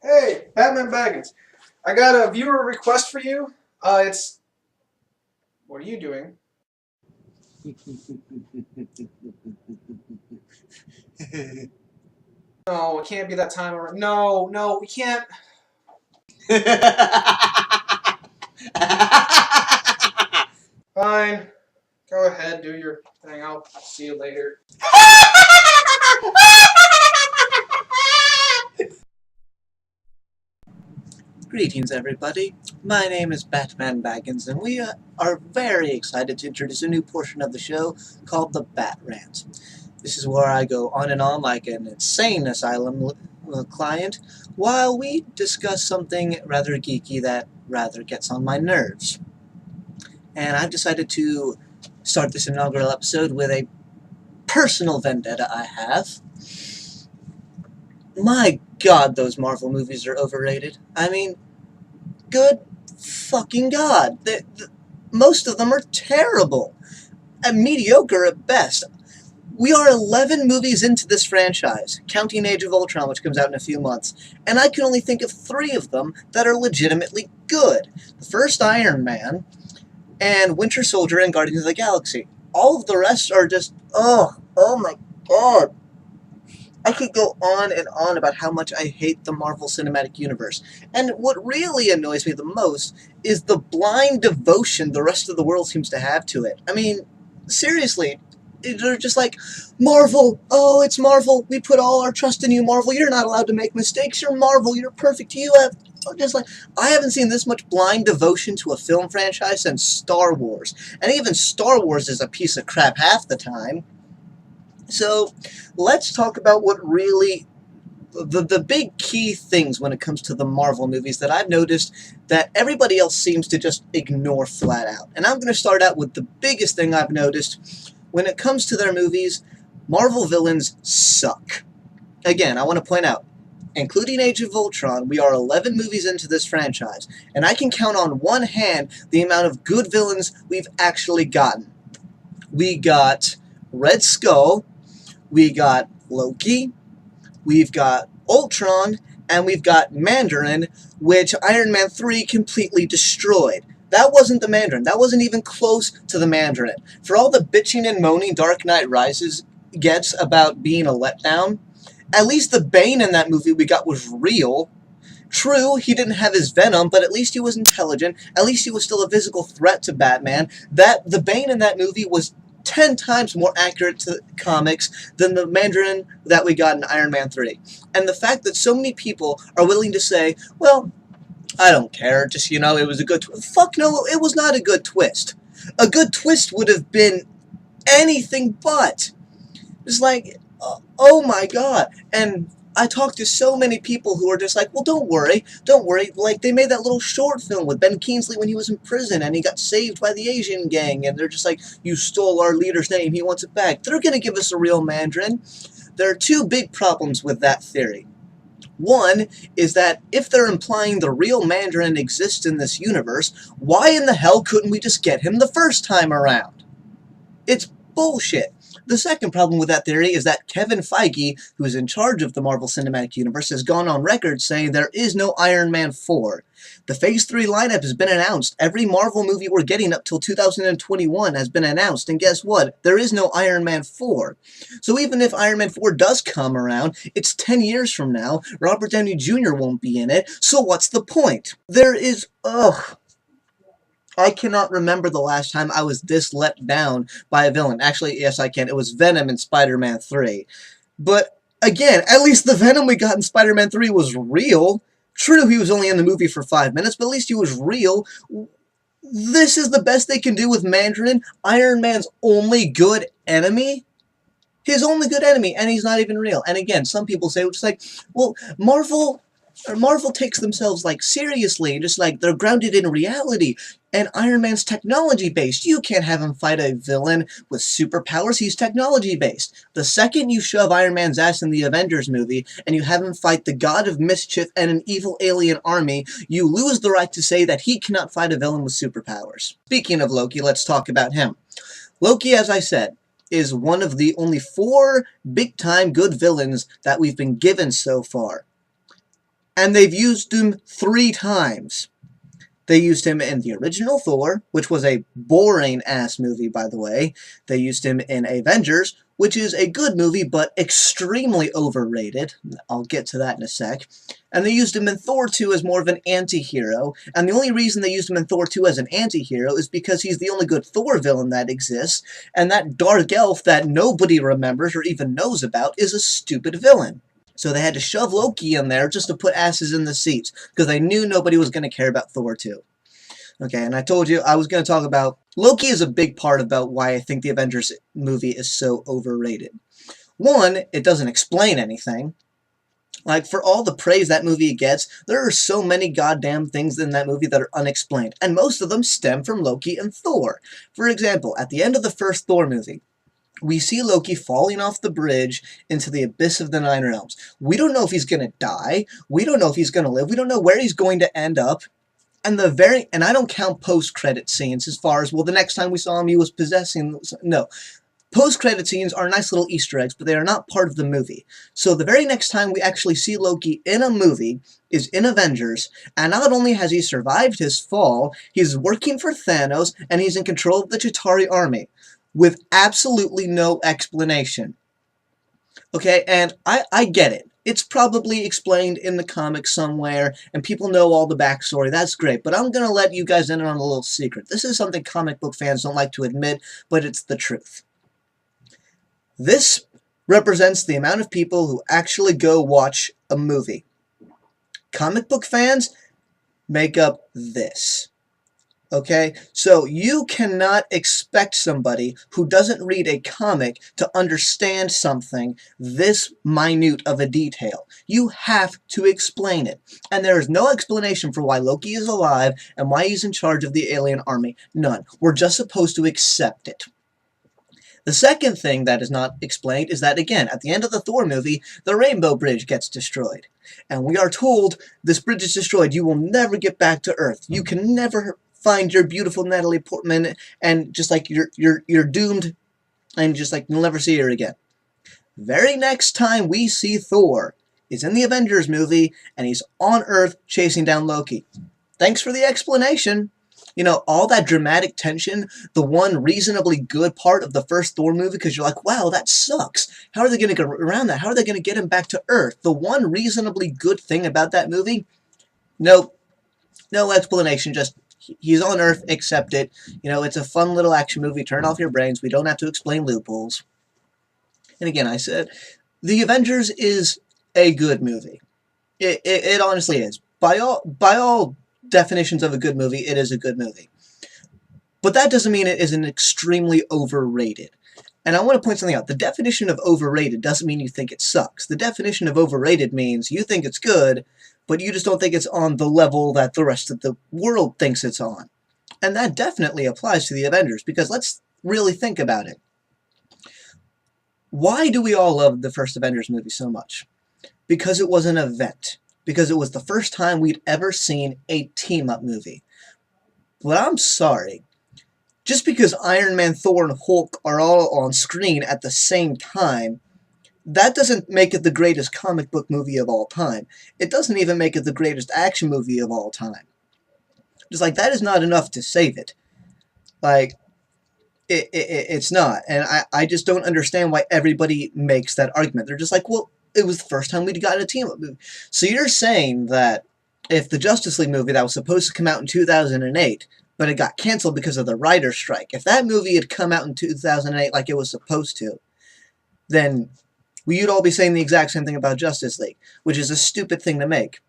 Hey, Batmanbaggins. I got a viewer request for you. It's. What are you doing? No, it can't be that time. No, no, we can't. Fine. Go ahead, do your thing. I'll see you later. Greetings, everybody. My name is Batmanbaggins, and we are very excited to introduce a new portion of the show called the Bat Rant. This is where I go on and on like an insane asylum client while we discuss something rather geeky that rather gets on my nerves. And I've decided to start this inaugural episode with a personal vendetta I have. My God, those Marvel movies are overrated. I mean, good fucking God. Most of them are terrible and mediocre at best. We are 11 movies into this franchise, counting Age of Ultron, which comes out in a few months, and I can only think of 3 of them that are legitimately good. The first Iron Man, and Winter Soldier and Guardians of the Galaxy. All of the rest are just, oh my God. I could go on and on about how much I hate the Marvel Cinematic Universe. And what really annoys me the most is the blind devotion the rest of the world seems to have to it. I mean, seriously, they're just like, Marvel, oh, it's Marvel, we put all our trust in you, Marvel, you're not allowed to make mistakes, you're Marvel, you're perfect, you have... Just like, I haven't seen this much blind devotion to a film franchise since Star Wars. And even Star Wars is a piece of crap half the time. So, let's talk about what really the big key things when it comes to the Marvel movies that I've noticed that everybody else seems to just ignore flat out. And I'm going to start out with the biggest thing I've noticed. When it comes to their movies, Marvel villains suck. Again, I want to point out, including Age of Ultron, we are 11 movies into this franchise, and I can count on one hand the amount of good villains we've actually gotten. We got Red Skull, we got Loki, we've got Ultron, and we've got Mandarin, which Iron Man 3 completely destroyed. That wasn't the Mandarin. That wasn't even close to the Mandarin. For all the bitching and moaning Dark Knight Rises gets about being a letdown, at least the Bane in that movie we got was real. True, he didn't have his venom, but at least he was intelligent. At least he was still a physical threat to Batman. The Bane in that movie was 10 times more accurate to comics than the Mandarin that we got in Iron Man 3. And the fact that so many people are willing to say, well, I don't care, just, it was a good twist. Fuck no, it was not a good twist. A good twist would have been anything but. It's like, oh my God. And I talked to so many people who are just like, well, don't worry. Like, they made that little short film with Ben Kingsley when he was in prison and he got saved by the Asian gang. And they're just like, you stole our leader's name. He wants it back. They're going to give us a real Mandarin. There are 2 big problems with that theory. One is that if they're implying the real Mandarin exists in this universe, why in the hell couldn't we just get him the first time around? It's bullshit. The second problem with that theory is that Kevin Feige, who is in charge of the Marvel Cinematic Universe, has gone on record saying there is no Iron Man 4. The Phase 3 lineup has been announced. Every Marvel movie we're getting up till 2021 has been announced, and guess what? There is no Iron Man 4. So even if Iron Man 4 does come around, it's 10 years from now, Robert Downey Jr. won't be in it, so what's the point? There is... ugh. I cannot remember the last time I was this let down by a villain. Actually, yes, I can. It was Venom in Spider-Man 3. But, again, at least the Venom we got in Spider-Man 3 was real. True, he was only in the movie for 5 minutes, but at least he was real. This is the best they can do with Mandarin, Iron Man's only good enemy? His only good enemy, and he's not even real. And again, some people say, which is like, well, Marvel takes themselves, like, seriously, just like they're grounded in reality, and Iron Man's technology-based. You can't have him fight a villain with superpowers, he's technology-based. The second you shove Iron Man's ass in the Avengers movie, and you have him fight the God of Mischief and an evil alien army, you lose the right to say that he cannot fight a villain with superpowers. Speaking of Loki, let's talk about him. Loki, as I said, is one of the only 4 big-time good villains that we've been given so far. And they've used him 3 times. They used him in the original Thor, which was a boring-ass movie, by the way. They used him in Avengers, which is a good movie, but extremely overrated. I'll get to that in a sec. And they used him in Thor 2 as more of an anti-hero. And the only reason they used him in Thor 2 as an anti-hero is because he's the only good Thor villain that exists, and that dark elf that nobody remembers or even knows about is a stupid villain. So they had to shove Loki in there just to put asses in the seats, because they knew nobody was going to care about Thor 2. Okay, and I told you I was going to talk about... Loki is a big part about why I think the Avengers movie is so overrated. One, it doesn't explain anything. Like, for all the praise that movie gets, there are so many goddamn things in that movie that are unexplained, and most of them stem from Loki and Thor. For example, at the end of the first Thor movie, we see Loki falling off the bridge into the abyss of the Nine Realms. We don't know if he's going to die. We don't know if he's going to live. We don't know where he's going to end up. And I don't count post-credit scenes as far as, well, the next time we saw him, he was possessing... No. Post-credit scenes are nice little Easter eggs, but they are not part of the movie. So the very next time we actually see Loki in a movie is in Avengers, and not only has he survived his fall, he's working for Thanos, and he's in control of the Chitauri army, with absolutely no explanation. Okay, and I get it. It's probably explained in the comics somewhere, and people know all the backstory. That's great, but I'm going to let you guys in on a little secret. This is something comic book fans don't like to admit, but it's the truth. This represents the amount of people who actually go watch a movie. Comic book fans make up this. Okay, so you cannot expect somebody who doesn't read a comic to understand something this minute of a detail. You have to explain it. And there is no explanation for why Loki is alive and why he's in charge of the alien army. None. We're just supposed to accept it. The second thing that is not explained is that, again, at the end of the Thor movie, the Rainbow Bridge gets destroyed. And we are told, this bridge is destroyed, you will never get back to Earth. You can never find your beautiful Natalie Portman, and just like you're doomed, and just like you'll never see her again. Very next time we see Thor is in the Avengers movie, and he's on Earth chasing down Loki. Thanks for the explanation. You know, all that dramatic tension, the one reasonably good part of the first Thor movie, because you're like, wow, that sucks. How are they going to get around that? How are they going to get him back to Earth? The one reasonably good thing about that movie? Nope. No explanation, just he's on Earth, accept it. You know, it's a fun little action movie. Turn off your brains. We don't have to explain loopholes. And again, I said, The Avengers is a good movie. It honestly is. By all definitions of a good movie, it is a good movie. But that doesn't mean it isn't extremely overrated. And I want to point something out. The definition of overrated doesn't mean you think it sucks. The definition of overrated means you think it's good, but you just don't think it's on the level that the rest of the world thinks it's on. And that definitely applies to the Avengers, because let's really think about it. Why do we all love the first Avengers movie so much? Because it was an event. Because it was the first time we'd ever seen a team-up movie. But I'm sorry. Just because Iron Man, Thor, and Hulk are all on screen at the same time, that doesn't make it the greatest comic book movie of all time. It doesn't even make it the greatest action movie of all time. Just like, that is not enough to save it. Like, it's not. And I just don't understand why everybody makes that argument. They're just like, well, it was the first time we'd gotten a team-up movie. So you're saying that if the Justice League movie that was supposed to come out in 2008, but it got canceled because of the writer's strike, if that movie had come out in 2008 like it was supposed to, then you'd all be saying the exact same thing about Justice League, which is a stupid thing to make.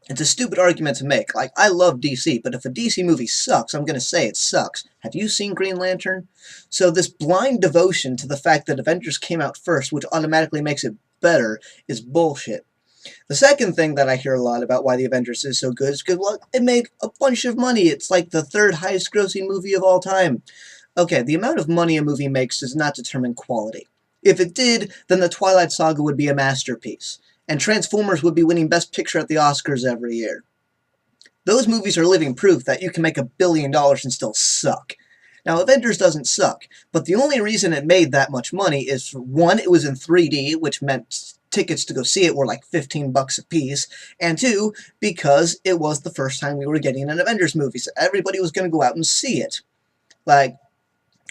It's a stupid argument to make. Like, I love DC, but if a DC movie sucks, I'm going to say it sucks. Have you seen Green Lantern? So this blind devotion to the fact that Avengers came out first, which automatically makes it better, is bullshit. The second thing that I hear a lot about why the Avengers is so good is because, well, it made a bunch of money. It's like the third highest grossing movie of all time. Okay, the amount of money a movie makes does not determine quality. If it did, then the Twilight Saga would be a masterpiece, and Transformers would be winning Best Picture at the Oscars every year. Those movies are living proof that you can make $1 billion and still suck. Now, Avengers doesn't suck, but the only reason it made that much money is, one, it was in 3D, which meant tickets to go see it were like $15 a piece, and two, because it was the first time we were getting an Avengers movie, so everybody was going to go out and see it. Like,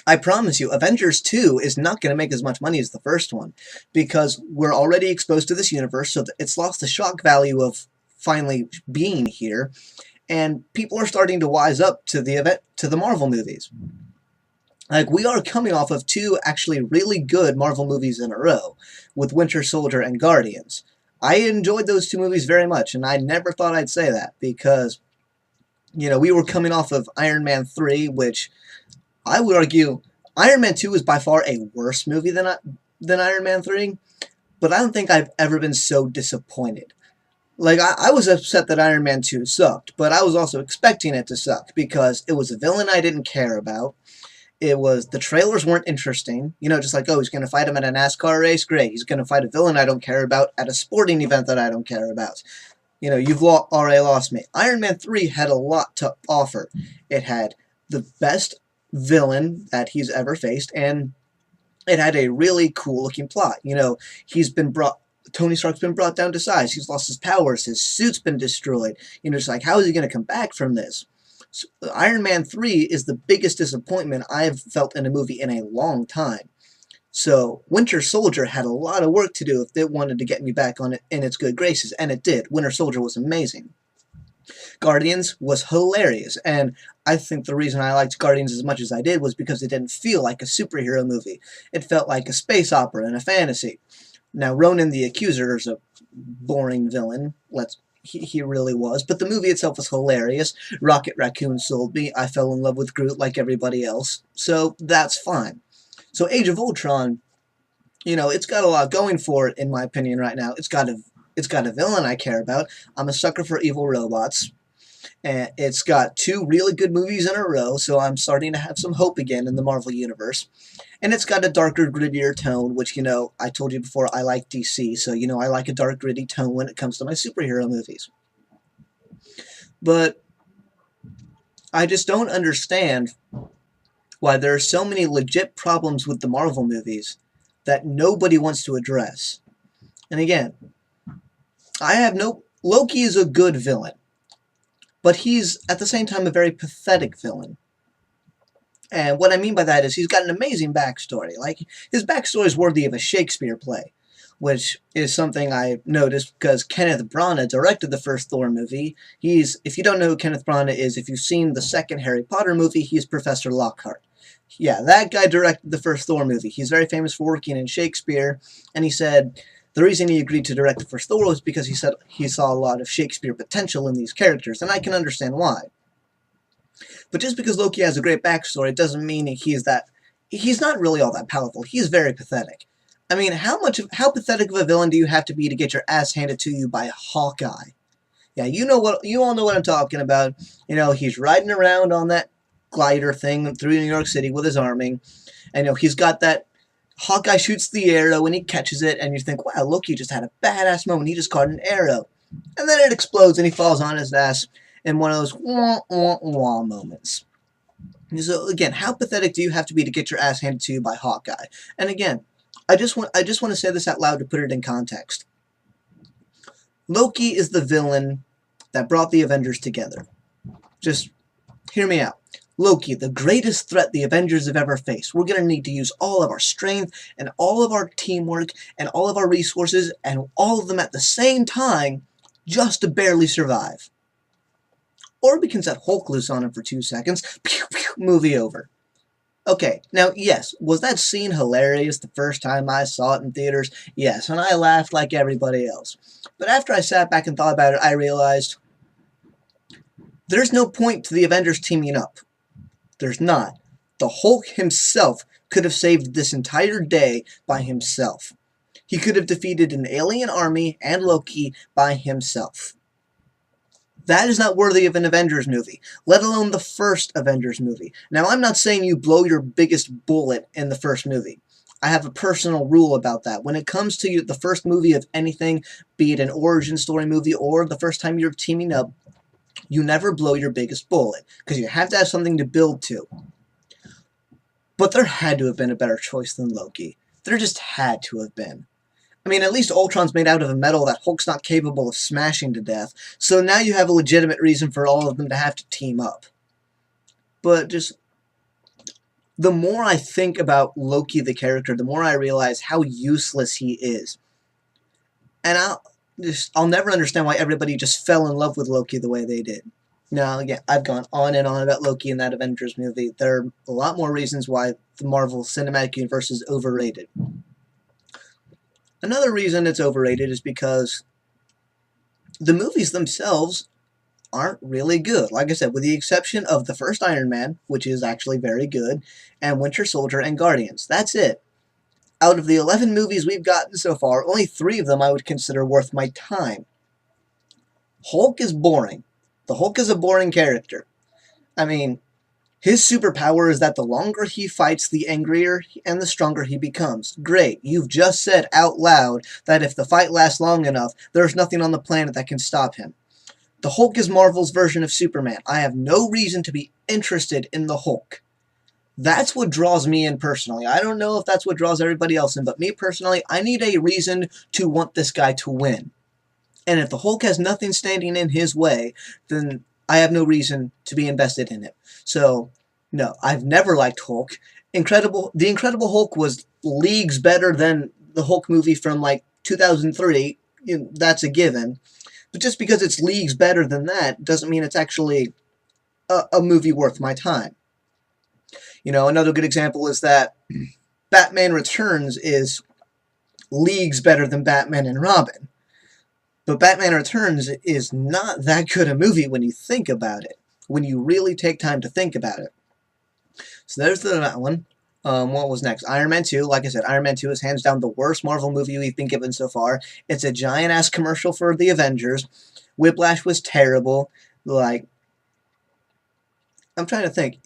I promise you, Avengers 2 is not going to make as much money as the first one, because we're already exposed to this universe, so it's lost the shock value of finally being here, and people are starting to wise up to the Marvel movies. Like, we are coming off of two actually really good Marvel movies in a row, with Winter Soldier and Guardians. I enjoyed those two movies very much, and I never thought I'd say that, because, we were coming off of Iron Man 3, which I would argue Iron Man 2 is by far a worse movie than Iron Man 3, but I don't think I've ever been so disappointed. Like, I was upset that Iron Man 2 sucked, but I was also expecting it to suck, because it was a villain I didn't care about. The trailers weren't interesting. Just like, oh, he's going to fight him at a NASCAR race? Great. He's going to fight a villain I don't care about at a sporting event that I don't care about. You've already lost me. Iron Man 3 had a lot to offer. It had the best villain that he's ever faced, and it had a really cool-looking plot. Tony Stark's been brought down to size. He's lost his powers. His suit's been destroyed. Just like, how is he going to come back from this? So, Iron Man 3 is the biggest disappointment I've felt in a movie in a long time. So, Winter Soldier had a lot of work to do if it wanted to get me back on it in its good graces, and it did. Winter Soldier was amazing. Guardians was hilarious, and I think the reason I liked Guardians as much as I did was because it didn't feel like a superhero movie. It felt like a space opera and a fantasy. Now, Ronan the Accuser is a boring villain. He really was. But the movie itself was hilarious. Rocket Raccoon sold me. I fell in love with Groot like everybody else. So that's fine. So Age of Ultron, it's got a lot going for it, in my opinion, right now. It's got a villain I care about. I'm a sucker for evil robots. And it's got two really good movies in a row, so I'm starting to have some hope again in the Marvel Universe. And it's got a darker, grittier tone, which, I told you before, I like DC, so, I like a dark, gritty tone when it comes to my superhero movies. But I just don't understand why there are so many legit problems with the Marvel movies that nobody wants to address. And again, Loki is a good villain, but he's, at the same time, a very pathetic villain. And what I mean by that is he's got an amazing backstory. Like, his backstory is worthy of a Shakespeare play, which is something I noticed because Kenneth Branagh directed the first Thor movie. If you don't know who Kenneth Branagh is, if you've seen the second Harry Potter movie, he's Professor Lockhart. Yeah, that guy directed the first Thor movie. He's very famous for working in Shakespeare, and he said the reason he agreed to direct the first Thor was because he said he saw a lot of Shakespeare potential in these characters, and I can understand why. But just because Loki has a great backstory, it doesn't mean he's not really all that powerful. He's very pathetic. I mean, how pathetic of a villain do you have to be to get your ass handed to you by Hawkeye? Yeah, you all know what I'm talking about. He's riding around on that glider thing through New York City with his army, and he's got that Hawkeye shoots the arrow and he catches it, and you think, wow, Loki just had a badass moment. He just caught an arrow. And then it explodes and he falls on his ass in one of those wah, wah, wah moments. So again, how pathetic do you have to be to get your ass handed to you by Hawkeye? And again, I just want to say this out loud to put it in context. Loki is the villain that brought the Avengers together. Just hear me out. Loki, the greatest threat the Avengers have ever faced. We're going to need to use all of our strength and all of our teamwork and all of our resources and all of them at the same time just to barely survive. Or we can set Hulk loose on him for 2 seconds. Pew, pew, movie over. Okay, now, yes, was that scene hilarious the first time I saw it in theaters? Yes, and I laughed like everybody else. But after I sat back and thought about it, I realized there's no point to the Avengers teaming up. There's not. The Hulk himself could have saved this entire day by himself. He could have defeated an alien army and Loki by himself. That is not worthy of an Avengers movie, let alone the first Avengers movie. Now, I'm not saying you blow your biggest bullet in the first movie. I have a personal rule about that. When it comes to the first movie of anything, be it an origin story movie or the first time you're teaming up, you never blow your biggest bullet, because you have to have something to build to. But there had to have been a better choice than Loki. There just had to have been. I mean, at least Ultron's made out of a metal that Hulk's not capable of smashing to death, so now you have a legitimate reason for all of them to have to team up. But just the more I think about Loki the character, the more I realize how useless he is. And I'll never understand why everybody just fell in love with Loki the way they did. Now, again, I've gone on and on about Loki in that Avengers movie. There are a lot more reasons why the Marvel Cinematic Universe is overrated. Another reason it's overrated is because the movies themselves aren't really good. Like I said, with the exception of the first Iron Man, which is actually very good, and Winter Soldier and Guardians. That's it. Out of the 11 movies we've gotten so far, only 3 of them I would consider worth my time. Hulk is boring. The Hulk is a boring character. I mean, his superpower is that the longer he fights, the angrier and the stronger he becomes. Great, you've just said out loud that if the fight lasts long enough, there's nothing on the planet that can stop him. The Hulk is Marvel's version of Superman. I have no reason to be interested in the Hulk. That's what draws me in personally. I don't know if that's what draws everybody else in, but me personally, I need a reason to want this guy to win. And if the Hulk has nothing standing in his way, then I have no reason to be invested in it. So, no, I've never liked Hulk. The Incredible Hulk was leagues better than the Hulk movie from like 2003. That's a given. But just because it's leagues better than that doesn't mean it's actually a movie worth my time. Another good example is that Batman Returns is leagues better than Batman and Robin. But Batman Returns is not that good a movie when you think about it. When you really take time to think about it. So there's that one. What was next? Iron Man 2. Like I said, Iron Man 2 is hands down the worst Marvel movie we've been given so far. It's a giant-ass commercial for the Avengers. Whiplash was terrible. I'm trying to think.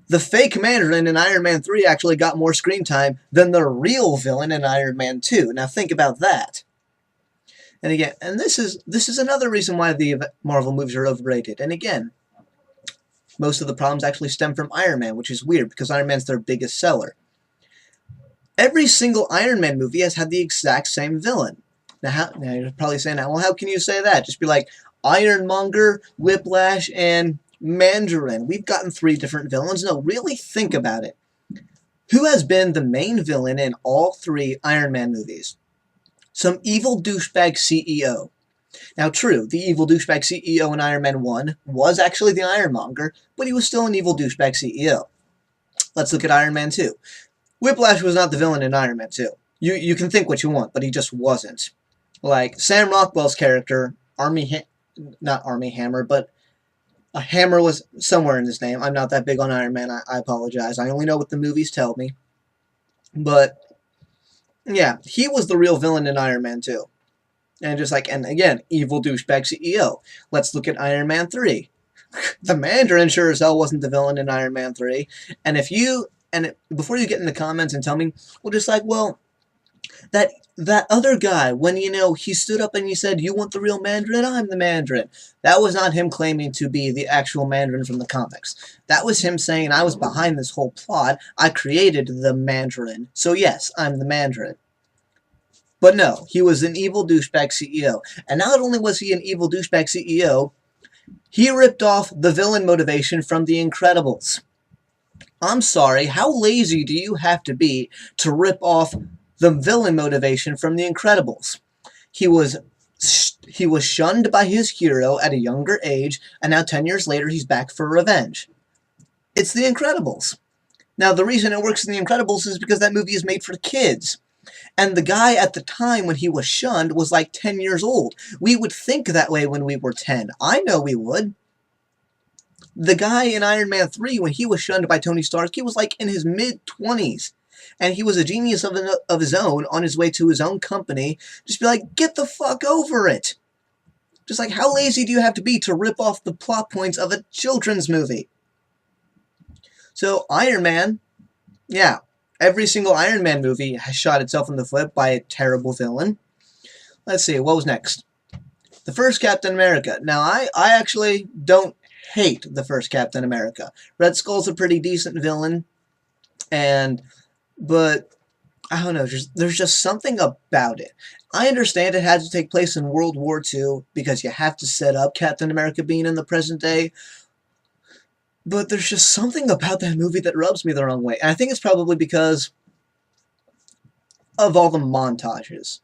The fake Mandarin in Iron Man 3 actually got more screen time than the real villain in Iron Man 2. Now think about that. And again, this is another reason why the Marvel movies are overrated. And again, most of the problems actually stem from Iron Man, which is weird because Iron Man's their biggest seller. Every single Iron Man movie has had the exact same villain. Now you're probably saying, well, how can you say that? Just be like Ironmonger, Whiplash, and Mandarin. We've gotten 3 different villains. No, really think about it. Who has been the main villain in all 3 Iron Man movies? Some evil douchebag CEO. Now, true, the evil douchebag CEO in Iron Man 1 was actually the Ironmonger, but he was still an evil douchebag CEO. Let's look at Iron Man 2. Whiplash was not the villain in Iron Man 2. You can think what you want, but he just wasn't. Like, Sam Rockwell's character, not Army Hammer, but a hammer was somewhere in his name. I'm not that big on Iron Man, I apologize. I only know what the movies tell me. But, yeah, he was the real villain in Iron Man 2. And again, evil douchebag CEO. Let's look at Iron Man 3. The Mandarin sure as hell wasn't the villain in Iron Man 3. And before you get in the comments and tell me, that other guy, when, he stood up and he said, you want the real Mandarin? I'm the Mandarin. That was not him claiming to be the actual Mandarin from the comics. That was him saying, I was behind this whole plot. I created the Mandarin. So yes, I'm the Mandarin. But no, he was an evil douchebag CEO. And not only was he an evil douchebag CEO, he ripped off the villain motivation from The Incredibles. I'm sorry, how lazy do you have to be to rip off the villain motivation from The Incredibles? He was shunned by his hero at a younger age, and now 10 years later he's back for revenge. It's The Incredibles. Now, the reason it works in The Incredibles is because that movie is made for kids. And the guy at the time when he was shunned was like 10 years old. We would think that way when we were 10. I know we would. The guy in Iron Man 3, when he was shunned by Tony Stark, he was like in his mid-20s. And he was a genius of his own on his way to his own company. Just be like, get the fuck over it. Just like, how lazy do you have to be to rip off the plot points of a children's movie? So, Iron Man, yeah. Every single Iron Man movie has shot itself in the foot by a terrible villain. Let's see, what was next? The first Captain America. Now, I actually don't hate the first Captain America. Red Skull's a pretty decent villain, but I don't know, there's just something about it. I understand it had to take place in World War II because you have to set up Captain America being in the present day, but there's just something about that movie that rubs me the wrong way. And I think it's probably because of all the montages.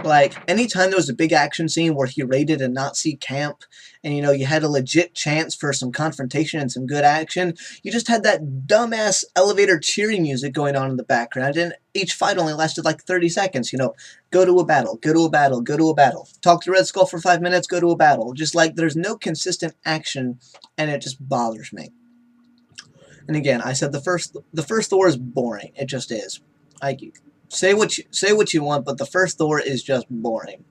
Like, anytime there was a big action scene where he raided a Nazi camp and, you had a legit chance for some confrontation and some good action, you just had that dumbass elevator cheering music going on in the background, and each fight only lasted like 30 seconds. Go to a battle, go to a battle, go to a battle. Talk to Red Skull for 5 minutes, go to a battle. Just like, there's no consistent action, and it just bothers me. And again, I said the first Thor is boring. It just is. Like, say what you want, but the first Thor is just boring.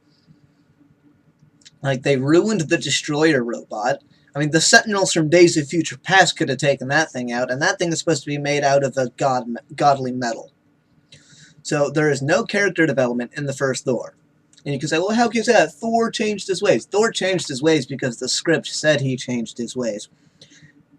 Like, they ruined the Destroyer robot. I mean, the Sentinels from Days of Future Past could have taken that thing out, and that thing is supposed to be made out of a godly metal. So there is no character development in the first Thor. And you can say, well, how can you say that? Thor changed his ways. Thor changed his ways because the script said he changed his ways.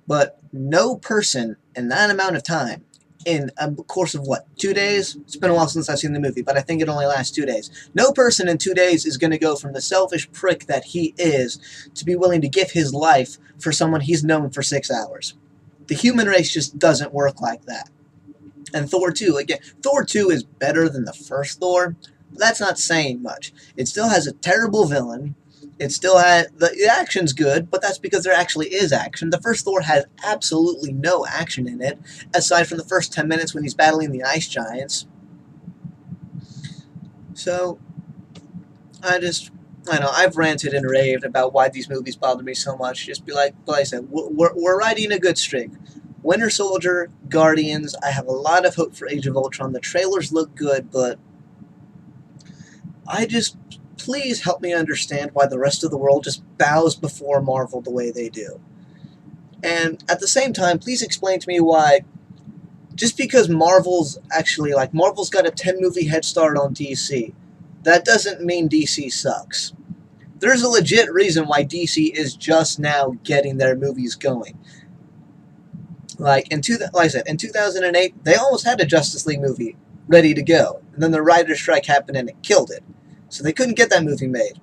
But no person in that amount of time, in a course of what, 2 days? It's been a while since I've seen the movie, but I think it only lasts 2 days. No person in 2 days is going to go from the selfish prick that he is to be willing to give his life for someone he's known for 6 hours. The human race just doesn't work like that. And Thor 2, again, Thor 2 is better than the first Thor, but that's not saying much. It still has a terrible villain. It still has, the action's good, but that's because there actually is action. The first Thor has absolutely no action in it, aside from the first 10 minutes when he's battling the ice giants. So, I know, I've ranted and raved about why these movies bother me so much. Just be like I said, we're riding a good streak. Winter Soldier, Guardians, I have a lot of hope for Age of Ultron. The trailers look good, but please help me understand why the rest of the world just bows before Marvel the way they do. And at the same time, please explain to me why, just because Marvel's got a 10-movie head start on DC, that doesn't mean DC sucks. There's a legit reason why DC is just now getting their movies going. Like I said, in 2008, they almost had a Justice League movie ready to go, and then the writer's strike happened and it killed it. So they couldn't get that movie made.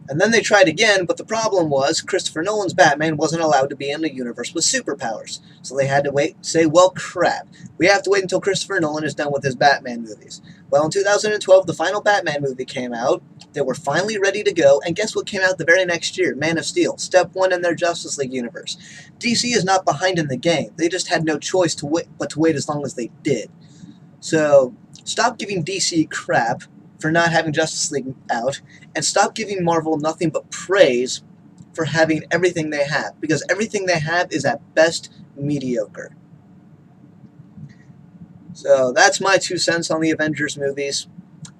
And then they tried again, but the problem was Christopher Nolan's Batman wasn't allowed to be in a universe with superpowers. So they had to say, well, crap, we have to wait until Christopher Nolan is done with his Batman movies. Well, in 2012, the final Batman movie came out. They were finally ready to go, and guess what came out the very next year? Man of Steel, step 1 in their Justice League universe. DC is not behind in the game. They just had no choice but to wait as long as they did. So, stop giving DC crap for not having Justice League out, and stop giving Marvel nothing but praise for having everything they have, because everything they have is at best mediocre. So that's my 2 cents on the Avengers movies,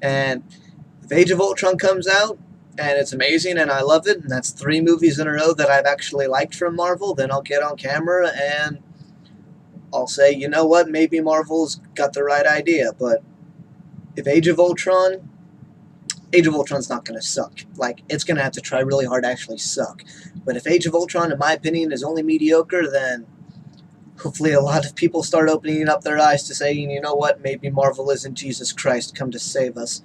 and if Age of Ultron comes out, and it's amazing and I love it, and that's 3 movies in a row that I've actually liked from Marvel, then I'll get on camera and I'll say, you know what, maybe Marvel's got the right idea, but if Age of Ultron's not going to suck. Like, it's going to have to try really hard to actually suck. But if Age of Ultron, in my opinion, is only mediocre, then hopefully a lot of people start opening up their eyes to saying, you know what, maybe Marvel isn't Jesus Christ come to save us.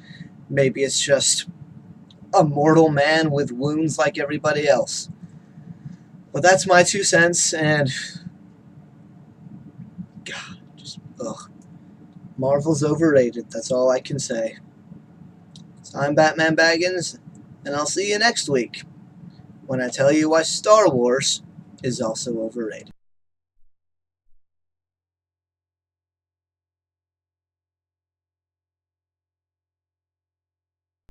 Maybe it's just a mortal man with wounds like everybody else. But that's my 2 cents, and God, ugh. Marvel's overrated, that's all I can say. So I'm Batmanbaggins, and I'll see you next week when I tell you why Star Wars is also overrated.